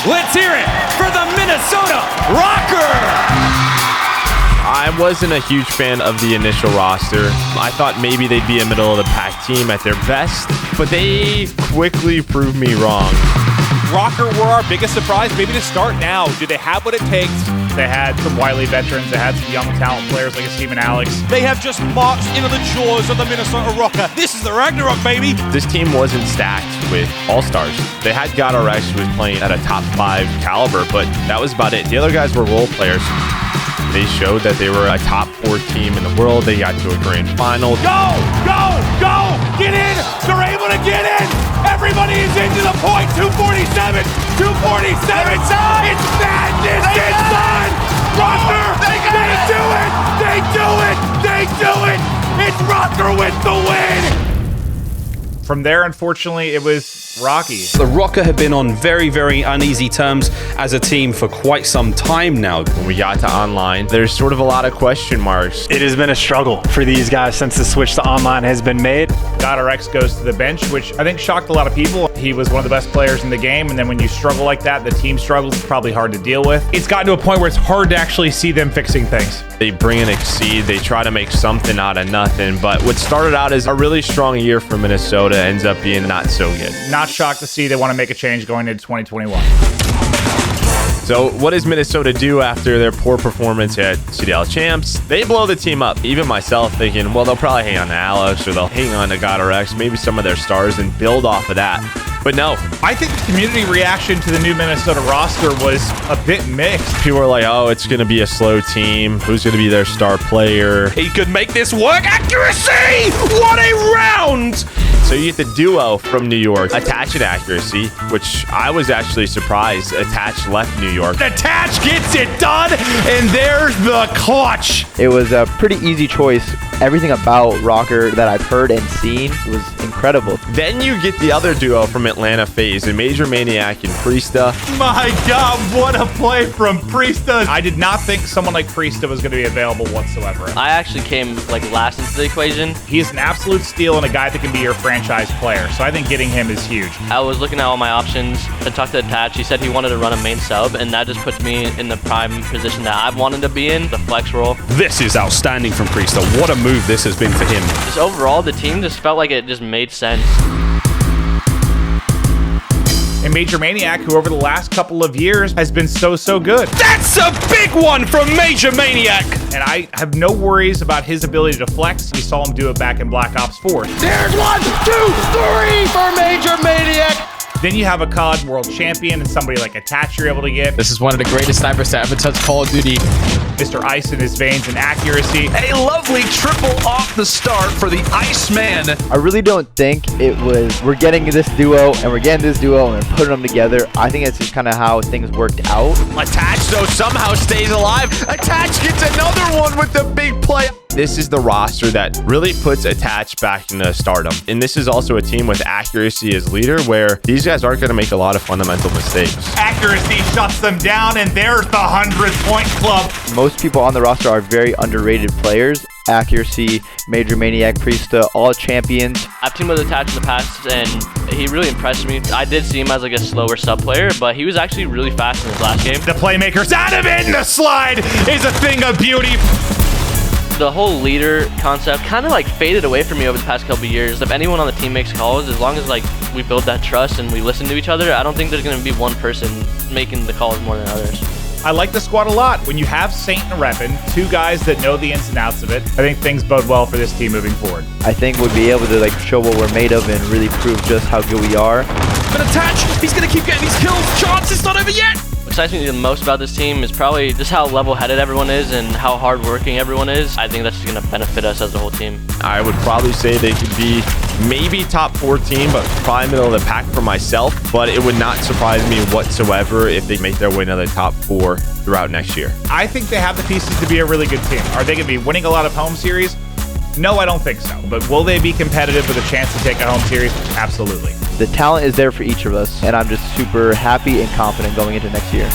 Let's hear it for the Minnesota Røkkr! I wasn't a huge fan of the initial roster. I thought maybe they'd be a middle-of-the-pack team at their best, but they quickly proved me wrong. Røkkr were our biggest surprise, maybe to start now. Do they have what it takes? They had some wily veterans. They had some young talent players like Steve and Alex. They have just marched into the jaws of the Minnesota Røkkr. This is the Ragnarok, baby. This team wasn't stacked with all-stars. They had MajorManiak who was playing at a top 5 caliber, but that was about it. The other guys were role players. They showed that they were a top 4 team in the world. They got to a grand final. Go! Go! Go! Get in! They're able to get in! Everybody is into the point! 247! 247! It's madness! It's done! Røkkr! They do it! They do it! They do it! It's Røkkr with the win! From there, unfortunately, it was rocky. The Røkkr have been on very, very uneasy terms as a team for quite some time now. When we got to online, there's sort of a lot of question marks. It has been a struggle for these guys since the switch to online has been made. MajorManiak goes to the bench, which I think shocked a lot of people. He was one of the best players in the game, and then when you struggle like that, the team struggles. It's probably hard to deal with. It's gotten to a point where it's hard to actually see them fixing things. They bring in Exceed, they try to make something out of nothing, but what started out as a really strong year for Minnesota ends up being not so good. Not shocked to see they want to make a change going into 2021. So what does Minnesota do after their poor performance at CDL Champs? They blow the team up. Even myself thinking, well, they'll probably hang on to Alex or they'll hang on to MajorManiak, maybe some of their stars, and build off of that. But no. I think the community reaction to the new Minnesota roster was a bit mixed. People are like, oh, it's going to be a slow team. Who's going to be their star player? He could make this work. Accuracy! What a round! So you get the duo from New York, Attach and Accuracy, which I was actually surprised Attach left New York. Attach gets it done, and there's the clutch. It was a pretty easy choice. Everything about Røkkr that I've heard and seen was incredible. Then you get the other duo from Atlanta FaZe, and MajorManiak and Priestahh. My God, what a play from Priestahh. I did not think someone like Priestahh was going to be available whatsoever. I actually came last into the equation. He is an absolute steal and a guy that can be your franchise player, so I think getting him is huge. I was looking at all my options. I talked to Attach. He said he wanted to run a main sub, and that just puts me in the prime position that I've wanted to be in, the flex role. This is outstanding from Priestahh. What a move this has been for him. Just overall, the team just felt like it just made sense. And MajorManiak, who over the last couple of years has been so good. That's a big one from MajorManiak! And I have no worries about his ability to flex. We saw him do it back in Black Ops 4. There's 1, 2, 3 for MajorManiak. Then you have a COD world champion and somebody like Attach you're able to get. This is one of the greatest snipers to ever touch Call of Duty. Mr. Ice in his veins and accuracy. A lovely triple off the start for the Iceman. I really don't think it was, we're getting this duo and we're getting this duo and we're putting them together. I think it's just kind of how things worked out. Attach, though, somehow stays alive. Attach gets another one with the big play. This is the roster that really puts Attach back into stardom. And this is also a team with Accuracy as leader where these guys aren't going to make a lot of fundamental mistakes. Accuracy shuts them down, and there's the 100-point club. Most people on the roster are very underrated players. Accuracy, MajorManiak, Priestahh, all champions. I've teamed with Attach in the past, and he really impressed me. I did see him as like a slower sub player, but he was actually really fast in his last game. The playmaker's out of it, and the slide is a thing of beauty. The whole leader concept kind of like faded away from me over the past couple of years. If anyone on the team makes calls, as long as like we build that trust and we listen to each other, I don't think there's going to be one person making the calls more than others. I like the squad a lot. When you have Saint and Reppin, two guys that know the ins and outs of it, I think things bode well for this team moving forward. I think we'll be able to like show what we're made of and really prove just how good we are. But Attach, he's going to keep getting these kills. Chance is not over yet. What excites me the most about this team is probably just how level-headed everyone is and how hard-working everyone is. I think that's just going to benefit us as a whole team. I would probably say they could be maybe top 4 team, but probably middle of the pack for myself. But it would not surprise me whatsoever if they make their way into the top 4 throughout next year. I think they have the pieces to be a really good team. Are they going to be winning a lot of home series? No, I don't think so. But will they be competitive with a chance to take a home series? Absolutely. The talent is there for each of us, and I'm just super happy and confident going into next year.